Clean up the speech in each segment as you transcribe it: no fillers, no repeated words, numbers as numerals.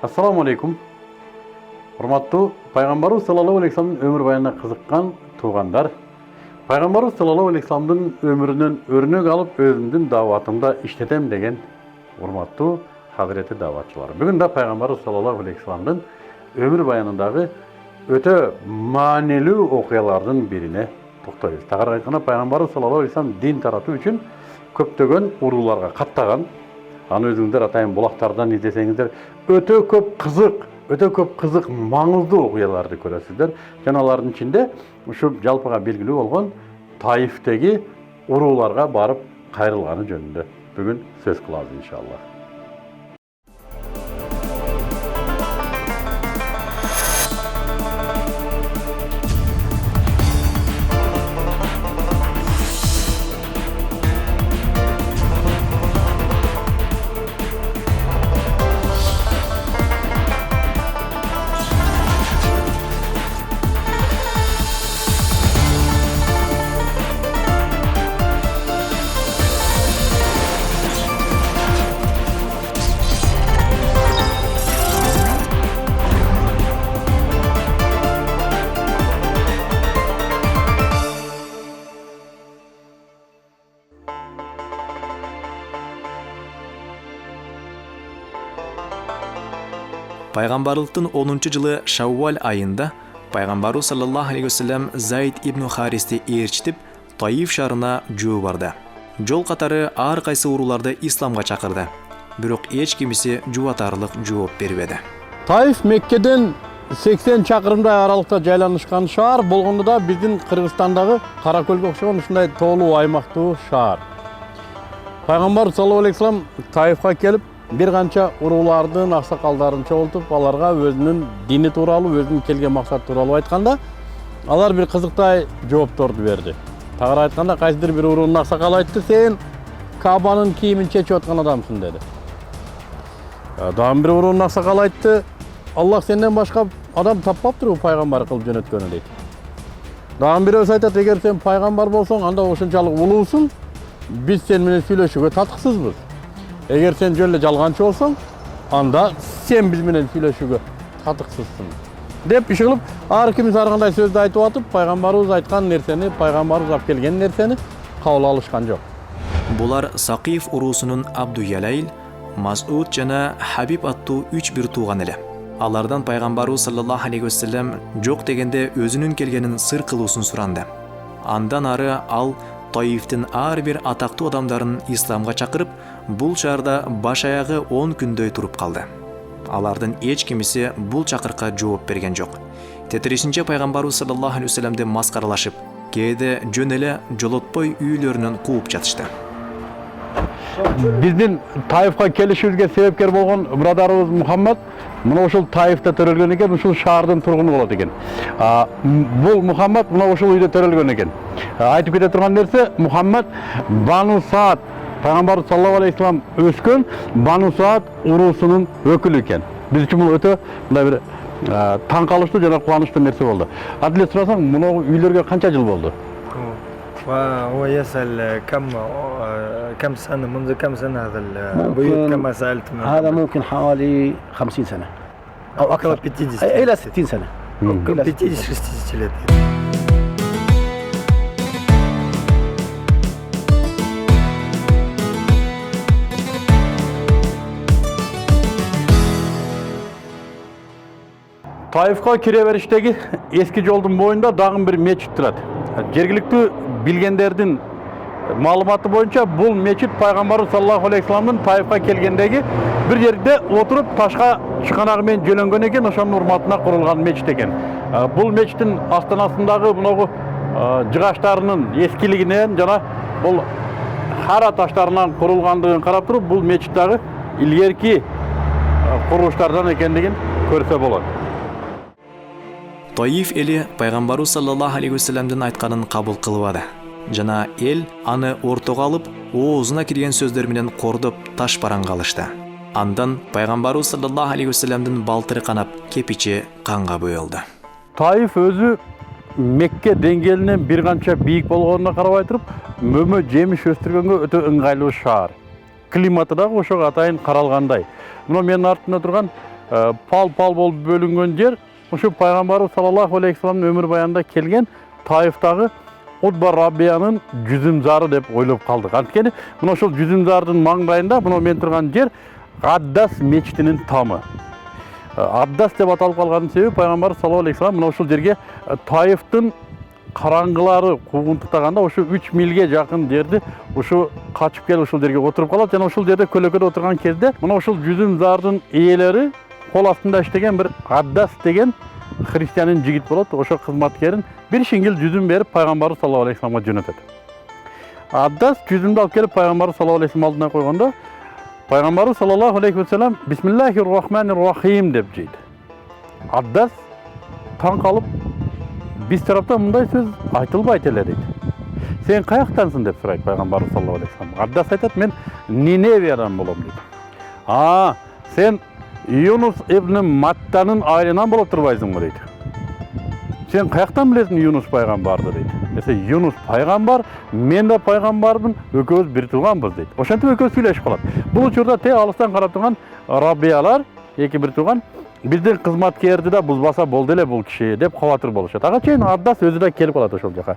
Ассаламу алейкум. Урматтуу пайгамбарыбыз саллаллаху алейхи вассаламдын өмүр баянына кызыккан туугандар. Пайгамбарыбыз саллаллаху алейхи вассаламдын өмүрүнөн өрнөк алып, өзүмдүн дааватымда иштетем деген урматтуу хазирети дааватчылар. Бүгүн да пайгамбарыбыз саллаллаху алейхи вассаламдын өмүр баянындагы өтө маанилүү окуялардын бирине токтойбуз. Тагыраак айтканда, пайгамбарыбыз саллаллаху алейхи вассалам дин таратуу үчүн көптөгөн урууларга каттаган. Аны өзүңүздөр атайын булактардан издесеңиздер, өтө көп кызык, маңыздуу окуяларды көрөсүздөр. Жана алардын ичинде ушу жалпыга белгилүү болгон Таифтеги урууларга барып кайрылганы жөнүндө бүгүн сөз кылабыз иншалла. Пайгамбарлыктын 10-жылы Шаввал айында пайгамбарыбыз саллаллаху алейхи вассалам Зайд ибн Харисти ээрчитип Таиф шаарына жөө барды. Жол катары ар кайсы урууларды исламга чакырды. Бирок эч кимиси жубатарлык жооп бербеди. Таиф Меккеден 80 чакырымдай аралыкта жайланышкан шаар болгондо да биздин Кыргызстандагы Каракөлгө окшогон ушундай тоолуу аймактуу шаар. Пайгамбар саллаллаху алейхи вассалам Таифка келип бир канча уруулардын аксакалдарын чогултуп, аларга өзүнүн дини тууралуу, өзүнүн келген максаты тууралуу айтканда, алар бир кызыктай жоопторду берди. Тагыраак айтканда, кайсыдыр бир уруунун аксакалы айтты: "Сен Кабанын кийимин чечип аткан адамсың" деди. Дагы бир уруунун аксакалы айтты: "Аллах сенден башка адам таппаптыр пайгамбар кылып жөнөткөнү" дейт. Дагы бирөөсү айтат: "Эгер сен пайгамбар болсоң, анда ошончолук улуусуң, биз сен менен сүйлөшүүгө татыксызбыз. Эгер сен жөн эле жалганчы болсоң, анда сен биз менен сүйлөшүүгө татыксызсың" деп иш кылып, ар кимис ар кандай сөздү айтып атып, пайгамбарыбыз айткан нерсени, пайгамбарыбыз алып келген нерсени кабыл алышкан жок. Булар Сакиф уруусунун Абдуялайл, Масуд жана Хабиб аттуу 3 бир тууган эле. Алардан пайгамбарыбыз саллаллаху алейхи вассалам жок дегенде өзүнүн келгенин сыр кылуусун суранды. Андан ары ал Таифтин ар бир атактуу адамдарын исламга чакырып, бул шаарда баш аягы 10 күндөй туруп калды. Алардын эч кимиси бул чакырыкка жооп берген жок. Тетиришинче пайгамбарыбыз саллаллаху алейхи вассаламды маскаралашып, кээде жөн эле жолотпой үйлөрүнөн кууп жатышты. Биздин Таифка келишибизге себепкер болгон брадарыбыз Мухаммад мына ушул Таифте төрөлгөн экен, ушул шаардын тургуну болот экен. Бул Мухаммад мына ушул үйдө төрөлгөн экен. Айтып кете турган нерсе, Мухаммад Бану Саад, пайгамбар саллаллаху алейхи вассалам өскөн Бану Саад уруусунун өкүлү экен. Биз үчүн бул өтө мындай бир таң калыштуу жана кубанычтуу нерсе болду. Адиле сурасаң, мына үйлөргө канча жыл болду? هو يسأل كم سنة منذ كم سنة هذا البيوت كما سألت هذا ممكن حوالي 50 سنة أو أكثر 50 إلى 60 سنة 50-60 лет. Таифка кире бериштеги эски жолдун боюнда дагы бир мечит турат. Жергиликтүү билгендердин маалыматы боюнча бул мечит пайгамбарыбыз саллаллаху алейхи вассаламдын Таифка келгендеги бир жерде отуруп ташка чыканагы менен жөлөнгөн экен, ошонун урматына курулган мечит экен. Бул мечиттин астанасындагы мынагу жыгачтарынын эскилигинен жана бул хара таштарынан курулгандыгын карап туруп, бул мечит дагы илгерки курулуштардан экендигин көрсө болот. Таиф эли пайгамбарыбыз саллаллаху алейхи вассаламдын айтканын кабыл кылбады. Жана эл аны ортого алып, оозуна кирген сөздөр менен кордоп таш бараңга алышты. Андан пайгамбарыбыз саллаллаху алейхи вассаламдын балтыры канап, кепичи канга боелду. Таиф өзү Мекке деңгээлинен бир канча бийик болгонуна карабай туруп, мөмө жемиш өстүргөнгө өтө ыңгайлуу шаар. Климаты дагы ошого атайын каралгандай. Мына менин артымда турган pal болып bölünген жер ошо пайгамбарыбыз саллаллаху алейхи вассаламдын өмүр баянында келген Таифтагы Утба Рабиянын жүзүмзары деп ойлоп калдык. Анткени мына ошол жүзүмзардын маңдайында мына мен турган жер Аддас мечитинин тамы. Аддас деп аталып калганын себеби пайгамбар саллаллаху алейхи вассалам мына ошол жерге Таифтын караңгылары куугунтуктаганда ошо 3 милге жакын жерди ошо качып келип ошол жерге отуруп калат жана ошол жерде көлөкөдө отурган кезде мына ошол жүзүмзардын ээлери кол астында иштеген бир Аддас деген христианин жигит болот. Ошо кызматкерин бир шиңгил жүзүм берип пайгамбарыбыз саллаллаху алейхи вассаламга жөнөтөт. Аддас жүзүмдү алып келип пайгамбарыбыз саллаллаху алейхи вассалам алдына койгондо пайгамбарыбыз саллаллаху алейхи вассалам бисмиллахир рахманир рахим деп жейт. Аддас таң калып биз тарапта мындай сөз айтылбайт эле дейт. Сен каяктансың деп сурайт пайгамбарыбыз саллаллаху алейхи вассалам. Аддас айтат, мен Ниневиядан болом дейт. Сен Юнус ибн Маттанын айылынан боло турбайсыңбы дейт. Сен каяктан билесиң Юнус пайгамбарды дейт. Эсе Юнус пайгамбар, мен да пайгамбармын, экөөбүз бир тууганбыз дейт. Ошентип экөөбүз сүйлөшүп калат. Бул учурда алыстан карап турган Рабиялар, эки бир тууган, биздин кызматкерди да бузбаса болду эле бул киши деп кабатыр болушат. Ага чейин Аддас өзү да келип калат ошол жака.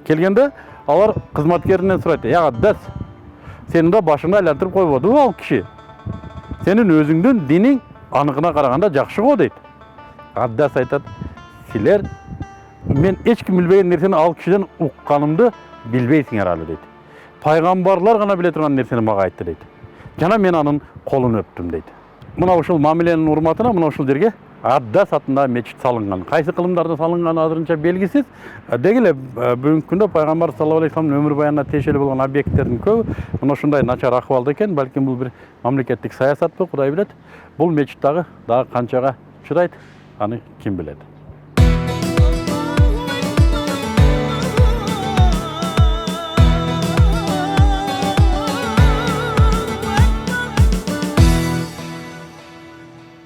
Келгенде алар кызматкеринен сурайт: "Я Аддас, сени да башыңды айлантырып койбодубу ал киши? Сенин өзүңдүн диниң аныкына караганда жакшы го" дейт. Аддас айтат: "Силер мен эч ким билбеген нерсени ал кишиден укканымды билбейсиңер алы" дейт. Пайгамбарлар гана биле турган нерсени мага айтты дейт. Жана мен анын колун өптүм дейт. Мына ушул мамиленин урматына мына ушул жерге Аддас атындагы мечит салынган. Кайсы кылымдарда салынганы азырынча белгисиз. Деги эле бүгүнкү күндө пайгамбар саллаллаху алейхи вассаламдын өмүр баянына тиешелүү болгон объекттердин көбү мына ушундай начар акыбалда экен. Балким бул бир мамлекеттик саясатпы, Кудай билет. Бул мечит дагы канчага чыдайт, аны ким билет.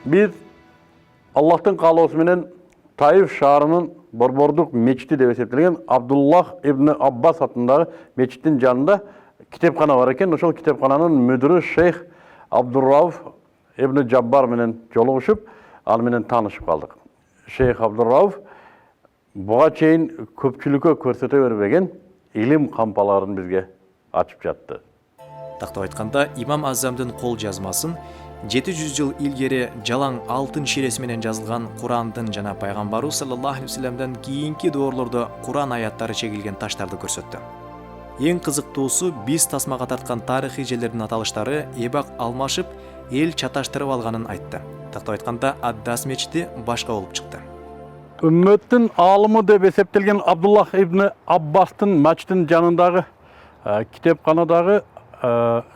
Biz Allah'tın kaaloosu менен Taif шаарынын борбордук мечити деп эсептелген Абдуллах ибн Аббас атындагы мечиттин жанында китепкана бар экен. Ошол китепкананын мүдүрү шейх Абдуррауф ибн Джаббар менен жолугушуп, ал менен таанышып калдык. Шейх Абдуррауф буга чейин көпчүлүккө көрсөтө бербеген илим кампаларын бизге ачып жатты. Тактап айтканда, Имам Азамдын кол жазмасын 700 жыл илгери жалаң алтын ширеси менен жазылган Курандын жана пайгамбарыбыз саллаллаху алейхи вассаламдан кийинки доорлордо Куран аяттары чегилген таштарды көрсөттү. Эң кызыктуусу биз тасмага тарткан тарыхый жерлердин аталыштары эбак алмашып, эл чаташтырып алганын айтты. Тактап айтканда, Аддас мечити башка болуп чыкты. Үммөттүн алымы деп эсептелген Абдуллах ибн Аббастын мачтын жанындагы китепканадагы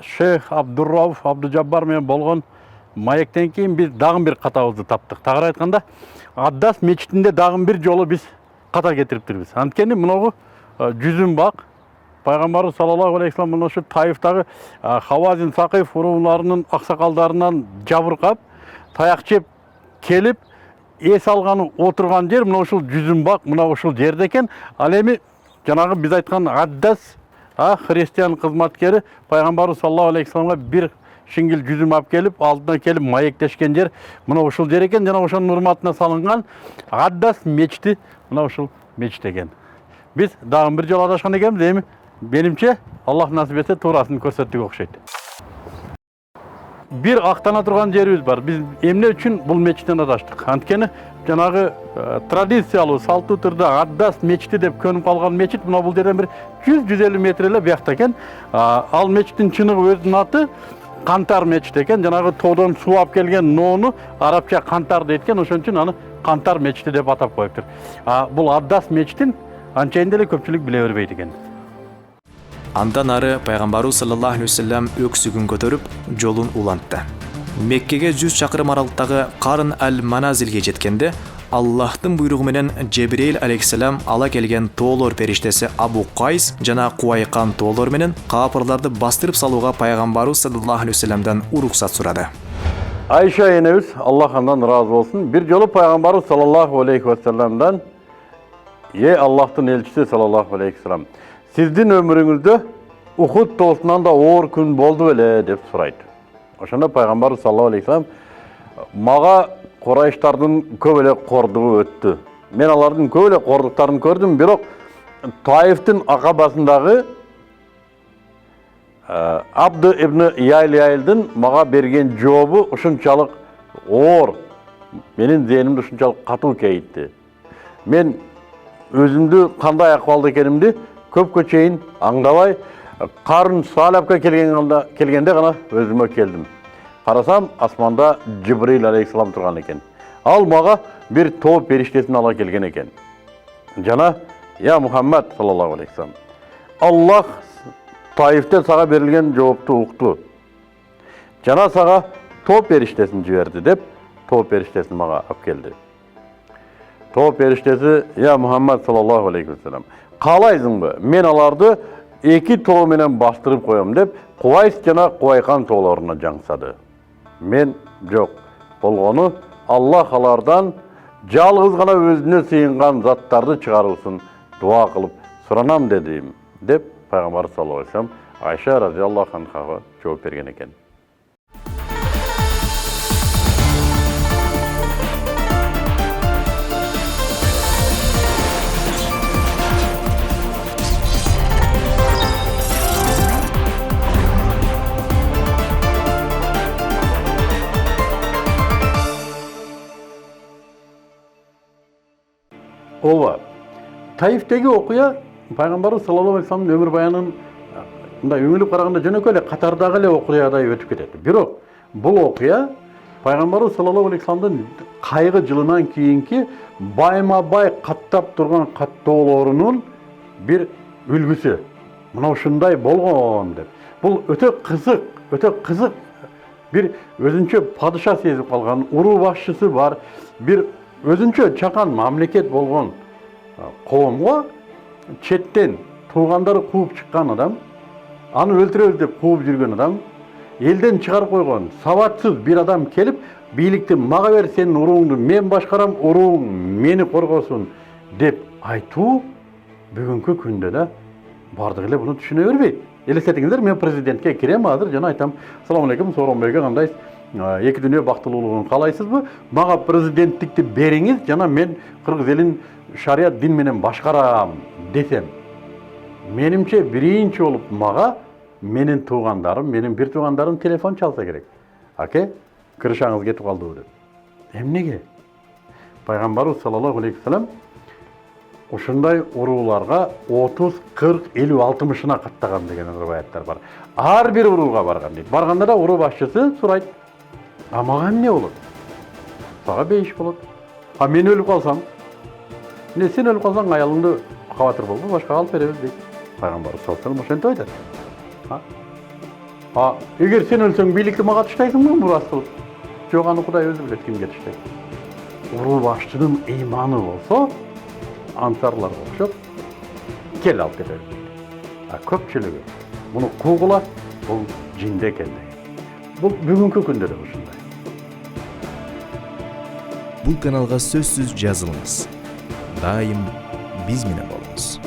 Шейх Абдуррауф Абдужаббар менен болгон маектен кийин биз дагы бир катабызды таптык. Тагыраак айтканда, Аддас мечитинде дагы бир жолу биз ката кетириптирбиз. Анткени мынагу жүзүм бак пайгамбарыбыз саллаллаху алейхи вассалам мына ушу Таифтагы Хавазин Сакиф урууларынын аксакалдарынан жабыркап, таяк жеп келип эс алганы отурган жер мына ушул жүзүм бак мына ушул жерде экен. Ал эми жанагы биз айткан Аддас христиан кызматкери пайгамбарыбыз саллаллаху алейхи вассаламга бир шиңгил жүзүм алып келип, алдына келип маектешкен жер мына ушул жер экен. Жана ошонун урматына салынган Аддас мечити мына ушул мечит экен. Биз дагы бир жолу адашкан экенбиз. Эми менимче Аллах насип этсе туурасын көрсөттүк окшойт. Бир актана турган жерибиз бар. Биз эмне үчүн бул мечиттен адаштык? Анткени жанагы традициялуу салтуу түрдө Аддас мечити деп көнүп калган мечит мына бул жерден бир 100-150 метр эле биякта экен. Ал мечиттин чыныгы өзүнүн аты Кантар мечит экен. Жанагы тоодон суу алып келген ноону арабча Кантар дейт экен. Ошон үчүн аны Кантар мечити деп атап коюптур. Бул Аддас мечитин анчайын деле көпчүлүк биле бербейт экен. Андан ары пайгамбарыбыз саллаллаху алейхи вассалам өксүгүн көтөрүп жолун улантты. Меккеге 100 чакырым аралыктагы Карын аль-Маназилге жеткенде Аллахтын буйругу менен Жебрейил алейхиссалам ала келген тоолор периштеси Абу Кайс жана Куайкан тоолор менен капырларды бастырып салууга пайгамбарыбыз саллаллаху алейхи вассаламдан уруксат сурады. Айша энебиз Аллах андан ыраазы болсун. Бир жолу пайгамбарыбыз саллаллаху алейхи вассаламдан: Аллахтын элчиси саллаллаху алейхи вассалам, сиздин өмүрүңүздө Ухуд тоосунан да оор күн болду беле деп сурайт. Ошондо пайгамбарыбыз саллаллаху алейхи вассалам: мага Qurayştardын көп эле кордугу өттү. Мен алардын көп эле кордуктарын көрдүм, бирок Таифтин акабасындагы Абды ибн Яйлдин мага берген жообу ушунчалык оор. Менин зээнимди ушунчалык катуу кейитти. Мен өзүмдү кандай акыбалда экенимди көпкө чейин аңдабай, Карун Салапка келгенде гана өзүмө келдим. Карасам, асманда Жибрил алейхиссалам турган экен. Ал мага бир топ периштесин ала келген экен. Жана, я Мухаммад саллаллаху алейхи вассалам, Аллах Таифте сага берилген жоопту укту. Жана сага топ периштесин жиберди деп, топ периштесин мага алып келди. Топ периштеси, я Мухаммад саллаллаху алейхи вассалам, каалайсыңбы? Мен аларды эки тоо менен бастырып коем деп, Кувайс жана Кувайкан тоолоруна жаңсады. Мен жок. Болгону Аллах алардан жалгыз гана өзүнө сыйынган заттарды чыгаруусун дуа кылып суранам дедим, деп Пайгамбар саллаллаху алейхи вассалам Айша радиаллаху анхага жооп берген экен. Ооба. Таифтеги окуя Пайгамбарыбыз саллаллаху алейхи вассаламдын өмүр баянын мындай өңүлүп караганда жөнөкөй эле катардагы эле окуядай өтүп кетет. Бирок бул окуя Пайгамбарыбыз саллаллаху алейхи вассаламдын кайгы жылынан кийинки байма-бай каттап турган каттоолорунун бир үлгүсү. Мына ушундай болгон деп. Бул өтө кызык бир өзүнчө падыша сезип калган, уруу башчысы бар, бир өзүнчө чакан мамлекет болгон коомго четтен туугандары кууп чыккан адам, аны өлтүрөбүз деп кууп жүргөн адам, элден чыгарып койгон сабатсыз бир адам келип, бийликти мага бер, сенин урууңду мен башкарам, урууң мени коргосун деп айтуу бүгүнкү күндө да бардык эле буну түшүнө бербейт. Элестетиңиздер, мен президентке кирем азыр жана айтам: "Салам алейкум, Сооронбайга кандайсыз? Эки дүйнө бактылуулугун каалайсызбы? Мага президенттикти бериңиз, жана мен кыргыз элин шарият дин менен башкарам" десем, менимче биринчи болуп мага менин туугандарым, менин бир туугандарым телефон чалса керек. Аке, кырышаңыз кетип калдыбы деп. Эмнеге? Пайгамбарыбыз саллаллаху алейхи вассалам ушундай урууларга 30, 40, 50, 60-ына каттаган деген риваяттар бар. Ар бир урууга барган дейт. Барганда да уруу башчысы сурайт: "А мага эмне болот? Сага бейиш болот. А мен өлүп калсам? Не, сен өлүп калсаң аялыңды кабатыр болбо, башкага алып беребиз" дейт. Пайгамбар саллаллаху алейхи вассалам ошентип айтат. А эгер сен өлсөң, бийликти мага таштайсыңбы мурас кылып? Жок, аны Кудай өзү билет кимге таштайт. Уруу башчынын ыйманы болсо, ансарларга окшоп кел алып кетебиз дейт. А көпчүлүгү муну куугула, бул жинде экен дейт. Бул бүгүнкү күндө да ушундай. Бул каналга сөзсүз жазылыңыз. Дайым биз менен болуңуз.